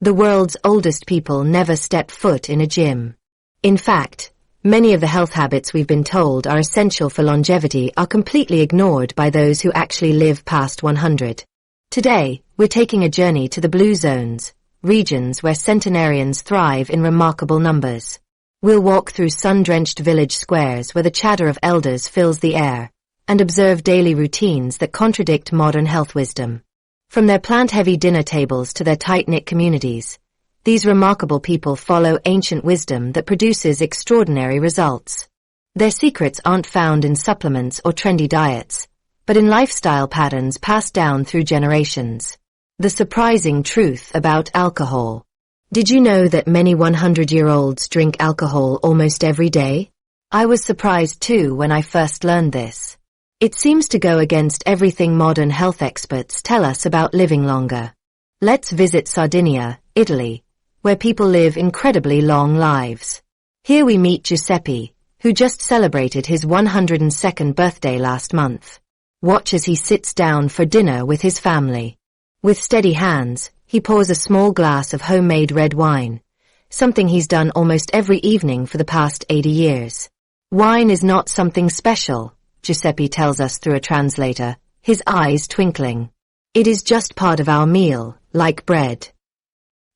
The world's oldest people never step foot in a gym. In fact, many of the health habits we've been told are essential for longevity are completely ignored by those who actually live past 100. Today, we're taking a journey to the blue zones, regions where centenarians thrive in remarkable numbers. We'll walk through sun-drenched village squares where the chatter of elders fills the air, and observe daily routines that contradict modern health wisdom. From their plant-heavy dinner tables to their tight-knit communities, these remarkable people follow ancient wisdom that produces extraordinary results. Their secrets aren't found in supplements or trendy diets, but in lifestyle patterns passed down through generations. The surprising truth about alcohol. Did you know that many 100-year-olds drink alcohol almost every day? I was surprised too when I first learned this. It seems to go against everything modern health experts tell us about living longer. Let's visit Sardinia, Italy, where people live incredibly long lives. Here we meet Giuseppe, who just celebrated his 102nd birthday last month. Watch as he sits down for dinner with his family. With steady hands, he pours a small glass of homemade red wine, something he's done almost every evening for the past 80 years. Wine is not something special, Giuseppe tells us through a translator, his eyes twinkling. It is just part of our meal, like bread.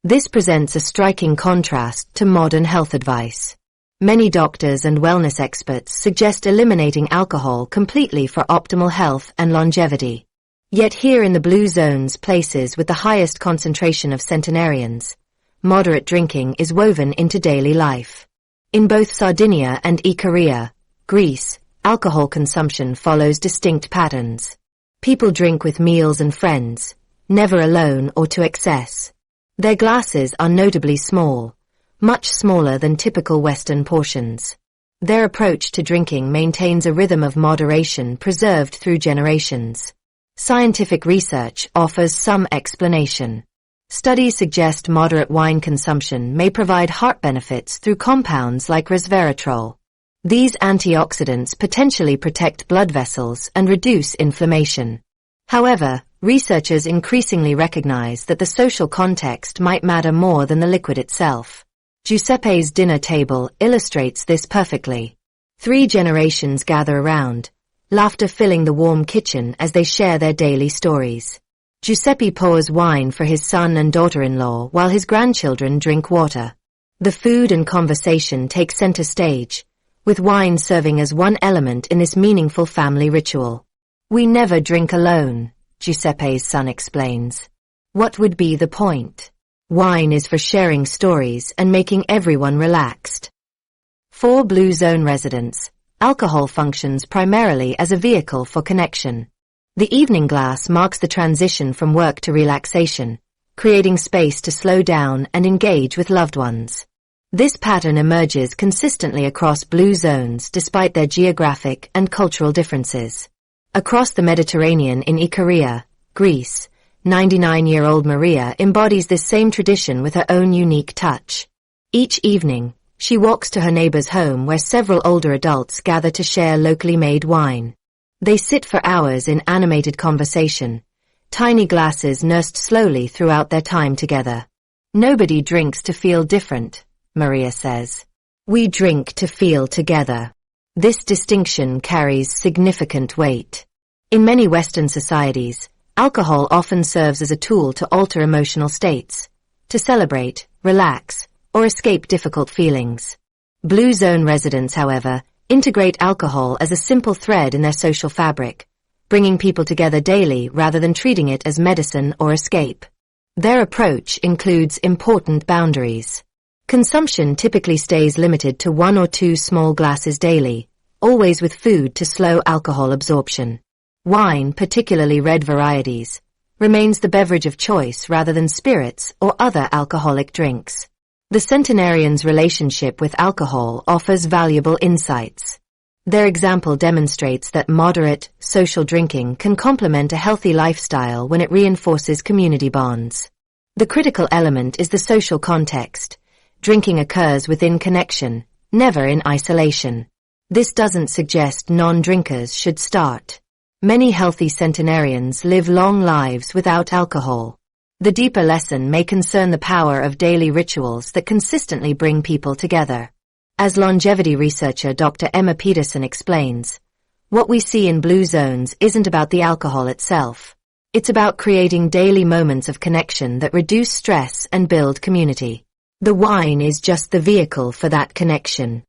This presents a striking contrast to modern health advice. Many doctors and wellness experts suggest eliminating alcohol completely for optimal health and longevity. Yet here in the blue zones, places with the highest concentration of centenarians, moderate drinking is woven into daily life. In both Sardinia and Ikigai, Greece, alcohol consumption follows distinct patterns. People drink with meals and friends, never alone or to excess. Their glasses are notably small, much smaller than typical Western portions. Their approach to drinking maintains a rhythm of moderation preserved through generations. Scientific research offers some explanation. Studies suggest moderate wine consumption may provide heart benefits through compounds like resveratrol. These antioxidants potentially protect blood vessels and reduce inflammation. However, researchers increasingly recognize that the social context might matter more than the liquid itself. Giuseppe's dinner table illustrates this perfectly. 3 generations gather around, laughter filling the warm kitchen as they share their daily stories. Giuseppe pours wine for his son and daughter-in-law while his grandchildren drink water. The food and conversation take center stage, with wine serving as one element in this meaningful family ritual. We never drink alone, Giuseppe's son explains. What would be the point? Wine is for sharing stories and making everyone relaxed. For Blue Zone residents, alcohol functions primarily as a vehicle for connection. The evening glass marks the transition from work to relaxation, creating space to slow down and engage with loved ones. This pattern emerges consistently across blue zones despite their geographic and cultural differences. Across the Mediterranean in Ikigai, Greece, 99-year-old Maria embodies this same tradition with her own unique touch. Each evening, she walks to her neighbor's home where several older adults gather to share locally made wine. They sit for hours in animated conversation, tiny glasses nursed slowly throughout their time together. Nobody drinks to feel different, Maria says. We drink to feel together. This distinction carries significant weight. In many Western societies, alcohol often serves as a tool to alter emotional states, to celebrate, relax, or escape difficult feelings. Blue Zone residents, however, integrate alcohol as a simple thread in their social fabric, bringing people together daily rather than treating it as medicine or escape. Their approach includes important boundaries. Consumption typically stays limited to 1 or 2 small glasses daily, always with food to slow alcohol absorption. Wine, particularly red varieties, remains the beverage of choice rather than spirits or other alcoholic drinks. The centenarians' relationship with alcohol offers valuable insights. Their example demonstrates that moderate, social drinking can complement a healthy lifestyle when it reinforces community bonds. The critical element is the social context. Drinking occurs within connection, never in isolation. This doesn't suggest non-drinkers should start. Many healthy centenarians live long lives without alcohol. The deeper lesson may concern the power of daily rituals that consistently bring people together. As longevity researcher Dr. Emma Peterson explains, what we see in blue zones isn't about the alcohol itself. It's about creating daily moments of connection that reduce stress and build community. The wine is just the vehicle for that connection.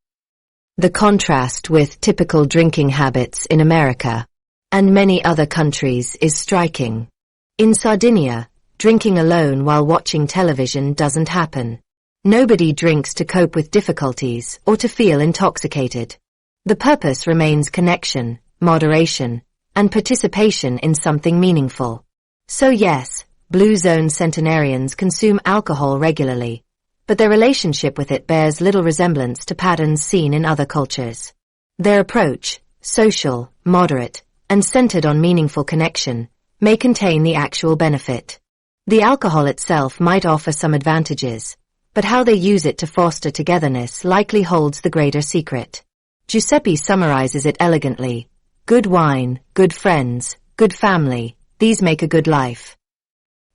The contrast with typical drinking habits in America and many other countries is striking. In Sardinia, drinking alone while watching television doesn't happen. Nobody drinks to cope with difficulties or to feel intoxicated. The purpose remains connection, moderation, and participation in something meaningful. So yes, Blue Zone centenarians consume alcohol regularly, but their relationship with it bears little resemblance to patterns seen in other cultures. Their approach, social, moderate, and centered on meaningful connection, may contain the actual benefit. The alcohol itself might offer some advantages, but how they use it to foster togetherness likely holds the greater secret. Giuseppe summarizes it elegantly. Good wine, good friends, good family, these make a good life.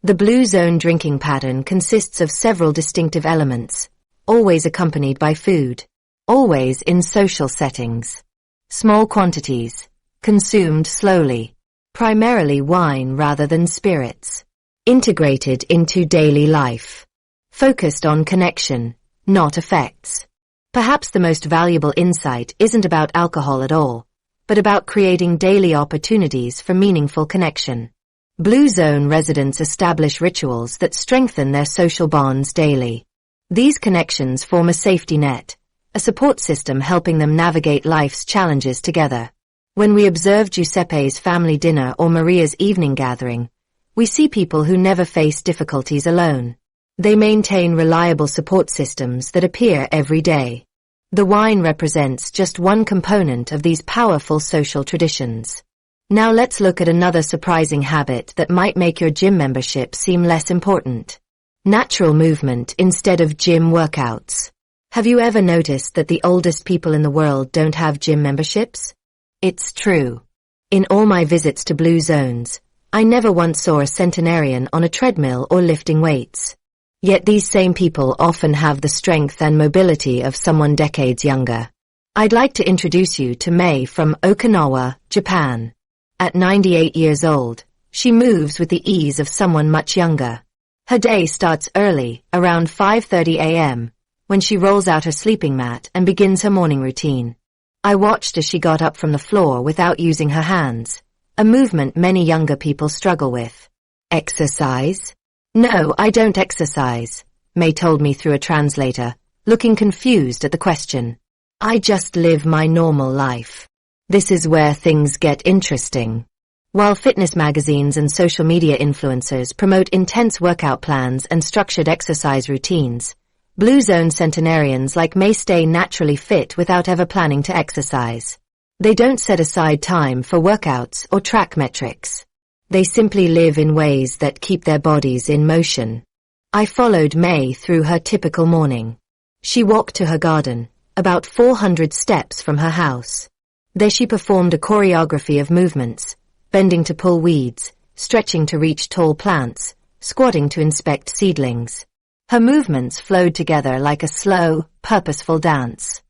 The Blue Zone drinking pattern consists of several distinctive elements, always accompanied by food, always in social settings. Small quantities, consumed slowly, primarily wine rather than spirits, integrated into daily life, focused on connection, not effects. Perhaps the most valuable insight isn't about alcohol at all, but about creating daily opportunities for meaningful connection. Blue Zone residents establish rituals that strengthen their social bonds daily. These connections form a safety net, a support system helping them navigate life's challenges together. When we observe Giuseppe's family dinner or Maria's evening gathering, we see people who never face difficulties alone. They maintain reliable support systems that appear every day. The wine represents just one component of these powerful social traditions. Now let's look at another surprising habit that might make your gym membership seem less important. Natural movement instead of gym workouts. Have you ever noticed that the oldest people in the world don't have gym memberships? It's true. In all my visits to Blue Zones, I never once saw a centenarian on a treadmill or lifting weights. Yet these same people often have the strength and mobility of someone decades younger. I'd like to introduce you to Mei from Okinawa, Japan. At 98 years old, she moves with the ease of someone much younger. Her day starts early, around 5:30 a.m., when she rolls out her sleeping mat and begins her morning routine. I watched as she got up from the floor without using her hands, a movement many younger people struggle with. Exercise? No, I don't exercise, Mei told me through a translator, looking confused at the question. I just live my normal life. This is where things get interesting. While fitness magazines and social media influencers promote intense workout plans and structured exercise routines, Blue Zone centenarians like Mei stay naturally fit without ever planning to exercise. They don't set aside time for workouts or track metrics. They simply live in ways that keep their bodies in motion. I followed Mei through her typical morning. She walked to her garden, about 400 steps from her house. There she performed a choreography of movements, bending to pull weeds, stretching to reach tall plants, squatting to inspect seedlings. Her movements flowed together like a slow, purposeful dance.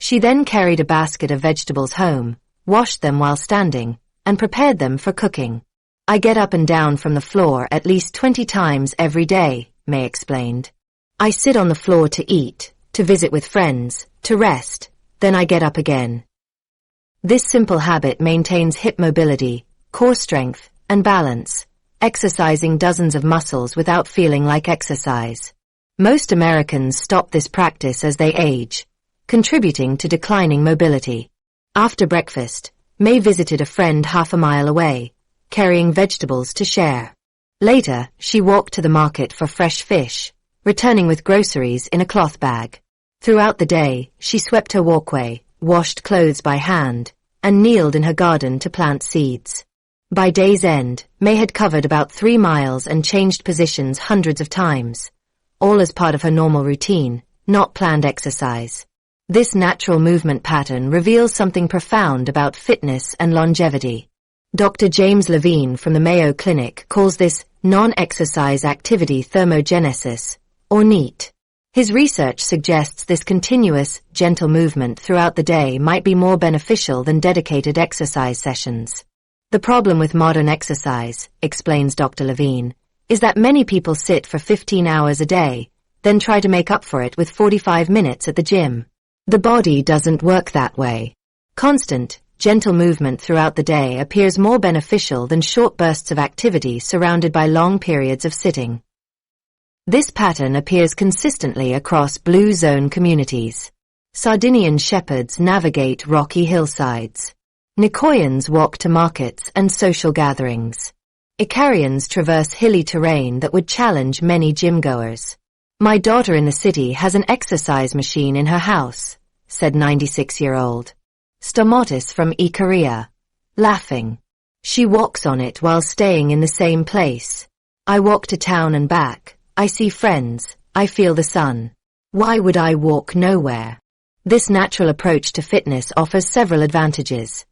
She then carried a basket of vegetables home, washed them while standing, and prepared them for cooking. I get up and down from the floor at least 20 times every day, Mei explained. I sit on the floor to eat, to visit with friends, to rest, then I get up again. This simple habit maintains hip mobility, core strength, and balance, exercising dozens of muscles without feeling like exercise. Most Americans stop this practice as they age, contributing to declining mobility. After breakfast, Mei visited a friend half a mile away, carrying vegetables to share. Later, she walked to the market for fresh fish, returning with groceries in a cloth bag. Throughout the day, she swept her walkway, washed clothes by hand, and kneeled in her garden to plant seeds. By day's end, Mei had covered about 3 miles and changed positions hundreds of times, all as part of her normal routine, not planned exercise. This natural movement pattern reveals something profound about fitness and longevity. Dr. James Levine from the Mayo Clinic calls this non-exercise activity thermogenesis, or NEAT. His research suggests this continuous, gentle movement throughout the day might be more beneficial than dedicated exercise sessions. The problem with modern exercise, explains Dr. Levine, is that many people sit for 15 hours a day, then try to make up for it with 45 minutes at the gym. The body doesn't work that way. Constant, gentle movement throughout the day appears more beneficial than short bursts of activity surrounded by long periods of sitting. This pattern appears consistently across blue zone communities. Sardinian shepherds navigate rocky hillsides. Nicoyans walk to markets and social gatherings. Icarians traverse hilly terrain that would challenge many gym-goers. My daughter in the city has an exercise machine in her house, said 96-year-old Stomatis from Ikaria, laughing. She walks on it while staying in the same place. I walk to town and back. I see friends. I feel the sun. Why would I walk nowhere? This natural approach to fitness offers several advantages.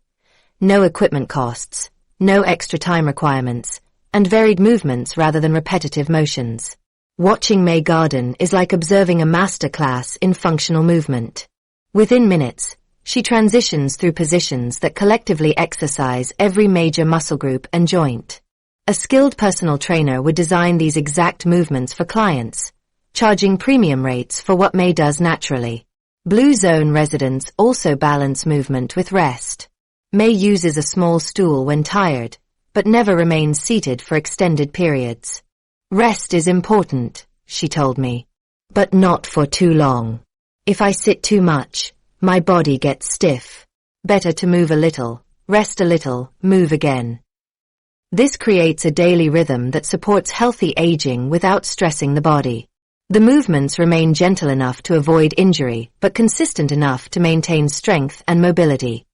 No equipment costs, no extra time requirements, and varied movements rather than repetitive motions. Watching May garden is like observing a master class in functional movement. Within minutes, she transitions through positions that collectively exercise every major muscle group and joint. A skilled personal trainer would design these exact movements for clients, charging premium rates for what May does naturally. Blue Zone residents also balance movement with rest. May uses a small stool when tired, but never remains seated for extended periods. Rest is important, she told me, but not for too long. If I sit too much, my body gets stiff. Better to move a little, rest a little, move again. This creates a daily rhythm that supports healthy aging without stressing the body. The movements remain gentle enough to avoid injury, but consistent enough to maintain strength and mobility.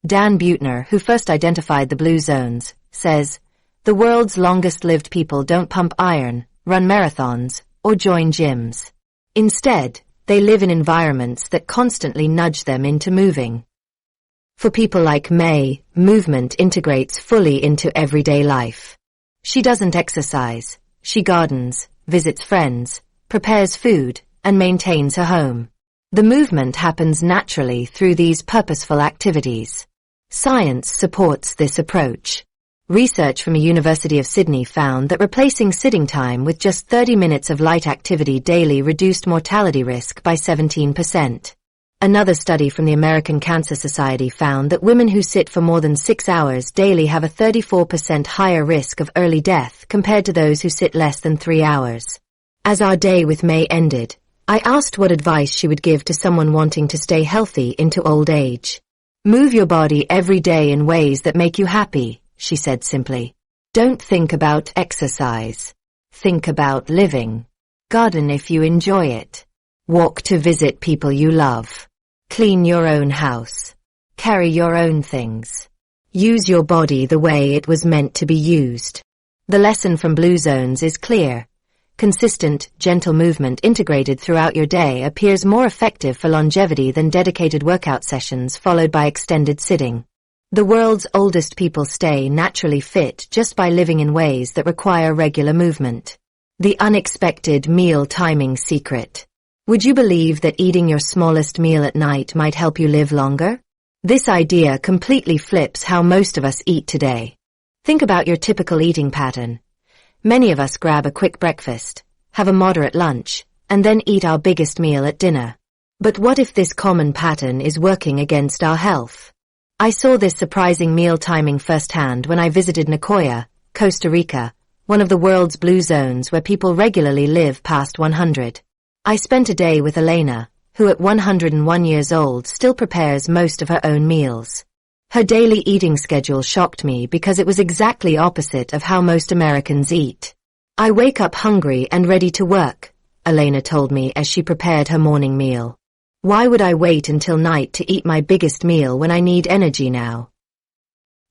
Dan Buettner, who first identified the blue zones, says, "The world's longest-lived people don't pump iron, run marathons, or join gyms. Instead, they live in environments that constantly nudge them into moving." For people like May, movement integrates fully into everyday life. She doesn't exercise, she gardens, visits friends, prepares food, and maintains her home. The movement happens naturally through these purposeful activities. Science supports this approach. Research from a University of Sydney found that replacing sitting time with just 30 minutes of light activity daily reduced mortality risk by 17%. Another study from the American Cancer Society found that women who sit for more than 6 hours daily have a 34% higher risk of early death compared to those who sit less than 3 hours. As our day with May ended, I asked what advice she would give to someone wanting to stay healthy into old age. "Move your body every day in ways that make you happy," she said simply. "Don't think about exercise. Think about living. Garden if you enjoy it. Walk to visit people you love. Clean your own house. Carry your own things. Use your body the way it was meant to be used." The lesson from Blue Zones is clear. Consistent, gentle movement integrated throughout your day appears more effective for longevity than dedicated workout sessions followed by extended sitting. The world's oldest people stay naturally fit just by living in ways that require regular movement. The unexpected meal timing secret. Would you believe that eating your smallest meal at night might help you live longer? This idea completely flips how most of us eat today. Think about your typical eating pattern. Many of us grab a quick breakfast, have a moderate lunch, and then eat our biggest meal at dinner. But what if this common pattern is working against our health? I saw this surprising meal timing firsthand when I visited Nicoya, Costa Rica, one of the world's blue zones where people regularly live past 100. I spent a day with Elena, who at 101 years old still prepares most of her own meals. Her daily eating schedule shocked me because it was exactly opposite of how most Americans eat. "I wake up hungry and ready to work," Elena told me as she prepared her morning meal. "Why would I wait until night to eat my biggest meal when I need energy now?"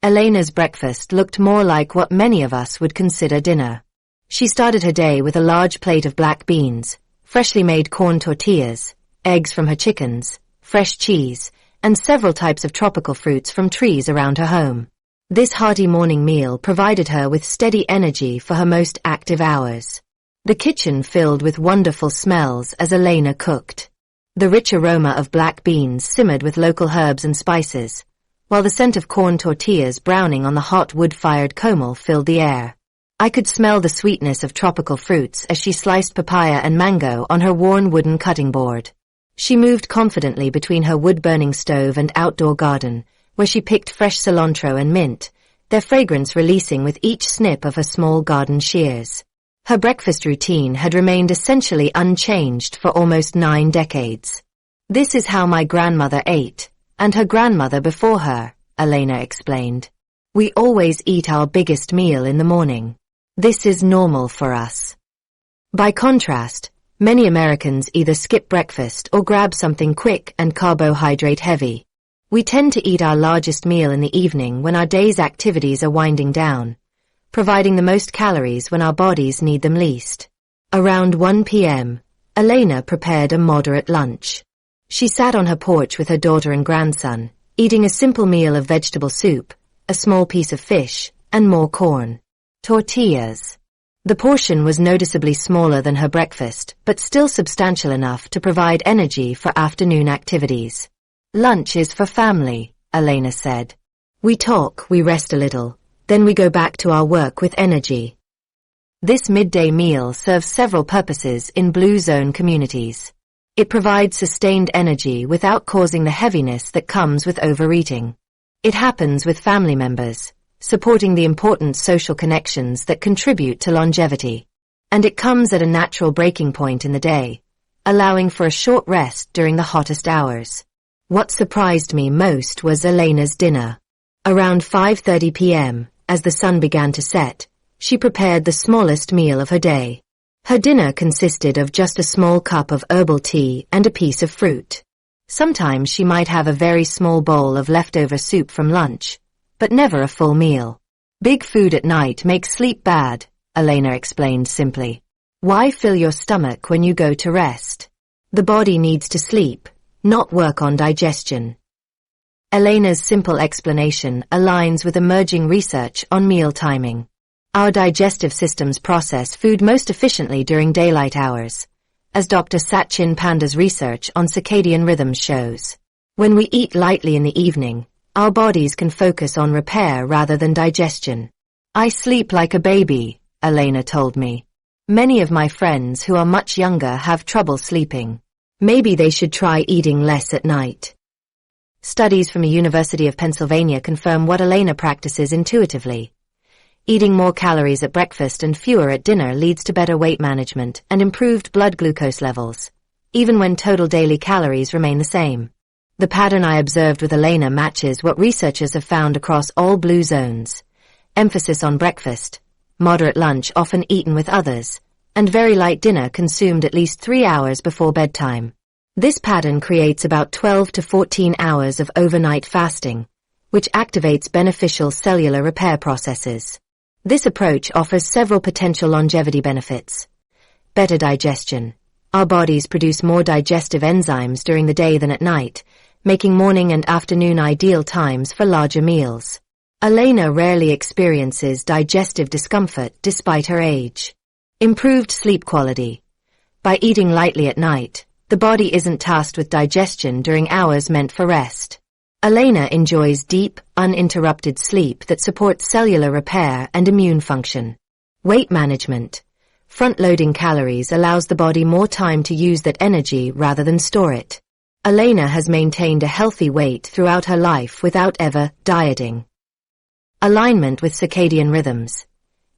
Elena's breakfast looked more like what many of us would consider dinner. She started her day with a large plate of black beans, freshly made corn tortillas, eggs from her chickens, fresh cheese, and several types of tropical fruits from trees around her home. This hearty morning meal provided her with steady energy for her most active hours. The kitchen filled with wonderful smells as Elena cooked. The rich aroma of black beans simmered with local herbs and spices, while the scent of corn tortillas browning on the hot wood-fired comal filled the air. I could smell the sweetness of tropical fruits as she sliced papaya and mango on her worn wooden cutting board. She moved confidently between her wood-burning stove and outdoor garden, where she picked fresh cilantro and mint, their fragrance releasing with each snip of her small garden shears. Her breakfast routine had remained essentially unchanged for almost 9 decades. This is how my grandmother ate, and her grandmother before her, Elena explained. We always eat our biggest meal in the morning. This is normal for us. By contrast, many Americans either skip breakfast or grab something quick and carbohydrate heavy. We tend to eat our largest meal in the evening when our day's activities are winding down, providing the most calories when our bodies need them least. Around 1 p.m., Elena prepared a moderate lunch. She sat on her porch with her daughter and grandson, eating a simple meal of vegetable soup, a small piece of fish, and more corn. Tortillas. The portion was noticeably smaller than her breakfast, but still substantial enough to provide energy for afternoon activities. Lunch is for family, Elena said. We talk, we rest a little, then we go back to our work with energy. This midday meal serves several purposes in Blue Zone communities. It provides sustained energy without causing the heaviness that comes with overeating. It happens with family members, supporting the important social connections that contribute to longevity. And it comes at a natural breaking point in the day, allowing for a short rest during the hottest hours. What surprised me most was Elena's dinner. Around 5:30 p.m., as the sun began to set, she prepared the smallest meal of her day. Her dinner consisted of just a small cup of herbal tea and a piece of fruit. Sometimes she might have a very small bowl of leftover soup from lunch, but never a full meal. Big food at night makes sleep bad, Elena explained simply. Why fill your stomach when you go to rest? The body needs to sleep, not work on digestion. Elena's simple explanation aligns with emerging research on meal timing. Our digestive systems process food most efficiently during daylight hours, as Dr. Satchin Panda's research on circadian rhythms shows. When we eat lightly in the evening, our bodies can focus on repair rather than digestion. I sleep like a baby, Elena told me. Many of my friends who are much younger have trouble sleeping. Maybe they should try eating less at night. Studies from the University of Pennsylvania confirm what Elena practices intuitively. Eating more calories at breakfast and fewer at dinner leads to better weight management and improved blood glucose levels, even when total daily calories remain the same. The pattern I observed with Elena matches what researchers have found across all blue zones. Emphasis on breakfast, moderate lunch often eaten with others, and very light dinner consumed at least 3 hours before bedtime. This pattern creates about 12 to 14 hours of overnight fasting, which activates beneficial cellular repair processes. This approach offers several potential longevity benefits. Better digestion. Our bodies produce more digestive enzymes during the day than at night, making morning and afternoon ideal times for larger meals. Elena rarely experiences digestive discomfort despite her age. Improved sleep quality. By eating lightly at night, the body isn't tasked with digestion during hours meant for rest. Elena enjoys deep, uninterrupted sleep that supports cellular repair and immune function. Weight management. Front-loading calories allows the body more time to use that energy rather than store it. Elena has maintained a healthy weight throughout her life without ever dieting. Alignment with circadian rhythms.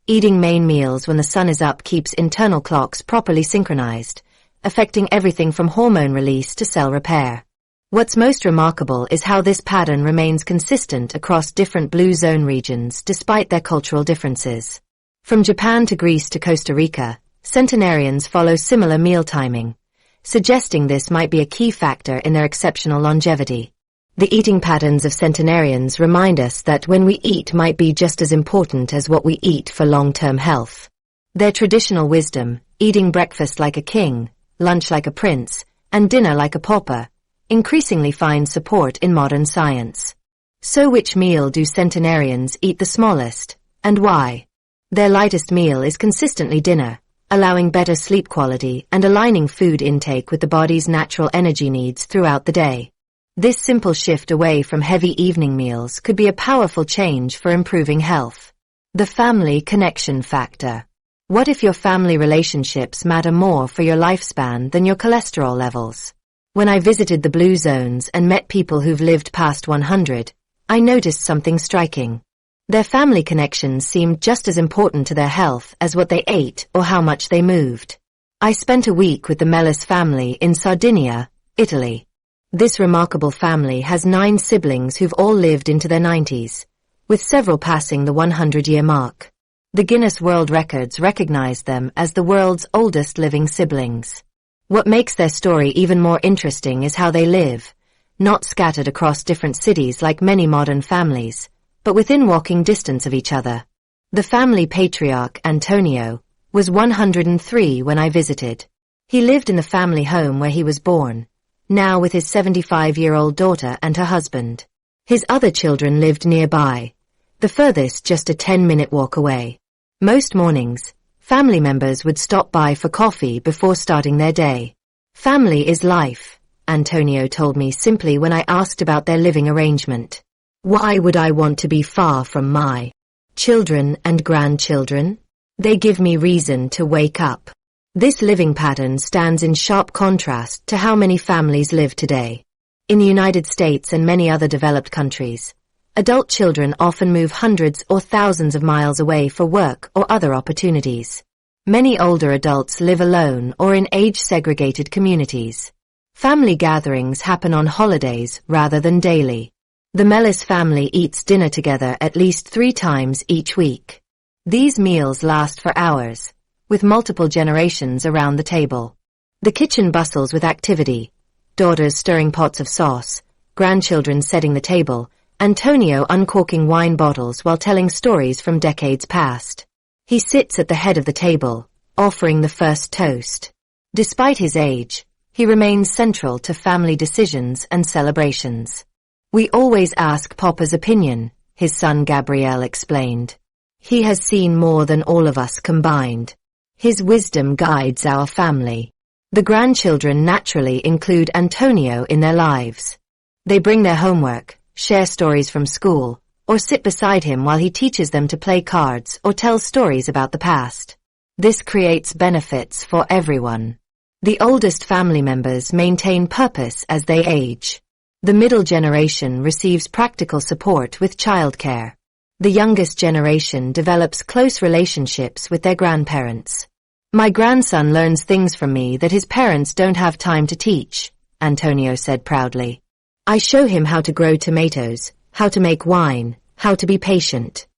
Eating main meals when the sun is up keeps internal clocks properly synchronized, affecting everything from hormone release to cell repair. What's most remarkable is how this pattern remains consistent across different blue zone regions despite their cultural differences. From Japan to Greece to Costa Rica, centenarians follow similar meal timing, suggesting this might be a key factor in their exceptional longevity. The eating patterns of centenarians remind us that when we eat might be just as important as what we eat for long-term health. Their traditional wisdom, eating breakfast like a king, lunch like a prince, and dinner like a pauper, increasingly finds support in modern science. So which meal do centenarians eat the smallest, and why? Their lightest meal is consistently dinner, allowing better sleep quality and aligning food intake with the body's natural energy needs throughout the day. This simple shift away from heavy evening meals could be a powerful change for improving health. The family connection factor. What if your family relationships matter more for your lifespan than your cholesterol levels? When I visited the blue zones and met people who've lived past 100, I noticed something striking. Their family connections seemed just as important to their health as what they ate or how much they moved. I spent a week with the Mellis family in Sardinia, Italy. This remarkable family has 9 siblings who've all lived into their 90s, with several passing the 100-year mark. The Guinness World Records recognized them as the world's oldest living siblings. What makes their story even more interesting is how they live, not scattered across different cities like many modern families, but within walking distance of each other. The family patriarch, Antonio, was 103 when I visited. He lived in the family home where he was born, now with his 75-year-old daughter and her husband. His other children lived nearby, the furthest just a 10-minute walk away. Most mornings, family members would stop by for coffee before starting their day. Family is life, Antonio told me simply when I asked about their living arrangement. Why would I want to be far from my children and grandchildren? They give me reason to wake up. This living pattern stands in sharp contrast to how many families live today. In the United States and many other developed countries, adult children often move hundreds or thousands of miles away for work or other opportunities. Many older adults live alone or in age-segregated communities. Family gatherings happen on holidays rather than daily. The Mellis family eats dinner together at least 3 times each week. These meals last for hours, with multiple generations around the table. The kitchen bustles with activity, daughters stirring pots of sauce, grandchildren setting the table, Antonio uncorking wine bottles while telling stories from decades past. He sits at the head of the table, offering the first toast. Despite his age, he remains central to family decisions and celebrations. We always ask Papa's opinion, his son Gabriel explained. He has seen more than all of us combined. His wisdom guides our family. The grandchildren naturally include Antonio in their lives. They bring their homework, share stories from school, or sit beside him while he teaches them to play cards or tell stories about the past. This creates benefits for everyone. The oldest family members maintain purpose as they age. The middle generation receives practical support with childcare. The youngest generation develops close relationships with their grandparents. My grandson learns things from me that his parents don't have time to teach, Antonio said proudly. I show him how to grow tomatoes, how to make wine, how to be patient.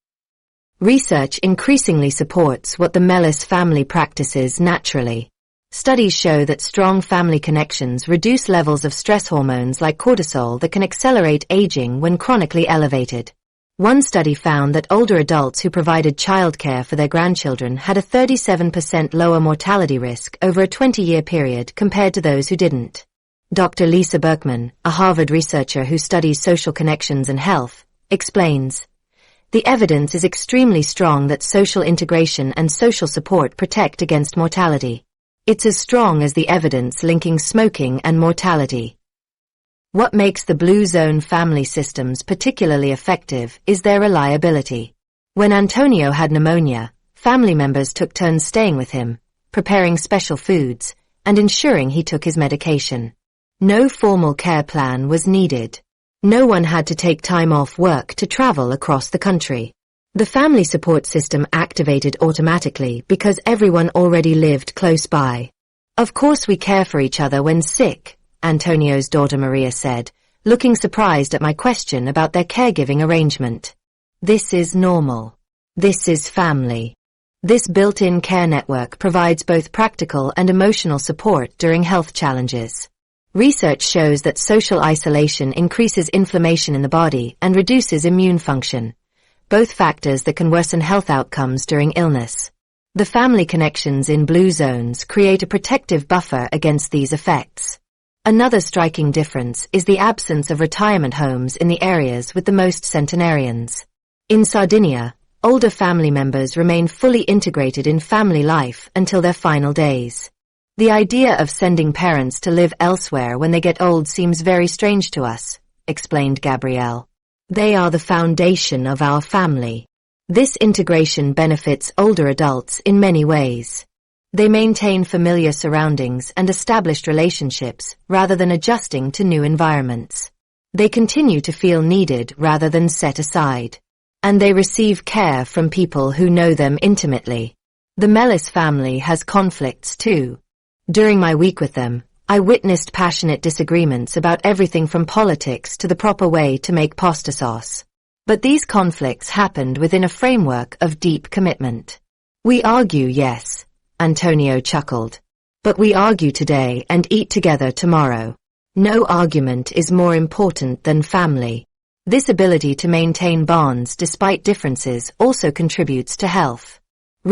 Research increasingly supports what the Mellis family practices naturally. Studies show that strong family connections reduce levels of stress hormones like cortisol that can accelerate aging when chronically elevated. One study found that older adults who provided childcare for their grandchildren had a 37% lower mortality risk over a 20-year period compared to those who didn't. Dr. Lisa Berkman, a Harvard researcher who studies social connections and health, explains, "The evidence is extremely strong that social integration and social support protect against mortality. It's as strong as the evidence linking smoking and mortality." What makes the Blue Zone family systems particularly effective is their reliability. When Antonio had pneumonia, family members took turns staying with him, preparing special foods, and ensuring he took his medication. No formal care plan was needed. No one had to take time off work to travel across the country. The family support system activated automatically because everyone already lived close by. Of course we care for each other when sick, Antonio's daughter Maria said, looking surprised at my question about their caregiving arrangement. This is normal. This is family. This built-in care network provides both practical and emotional support during health challenges. Research shows that social isolation increases inflammation in the body and reduces immune function, both factors that can worsen health outcomes during illness. The family connections in blue zones create a protective buffer against these effects. Another striking difference is the absence of retirement homes in the areas with the most centenarians. In Sardinia, older family members remain fully integrated in family life until their final days. The idea of sending parents to live elsewhere when they get old seems very strange to us, explained Gabrielle. They are the foundation of our family. This integration benefits older adults in many ways. They maintain familiar surroundings and established relationships rather than adjusting to new environments. They continue to feel needed rather than set aside. And they receive care from people who know them intimately. The Mellis family has conflicts too. During my week with them, I witnessed passionate disagreements about everything from politics to the proper way to make pasta sauce. But these conflicts happened within a framework of deep commitment. We argue, yes, Antonio chuckled. But we argue today and eat together tomorrow. No argument is more important than family. This ability to maintain bonds despite differences also contributes to health.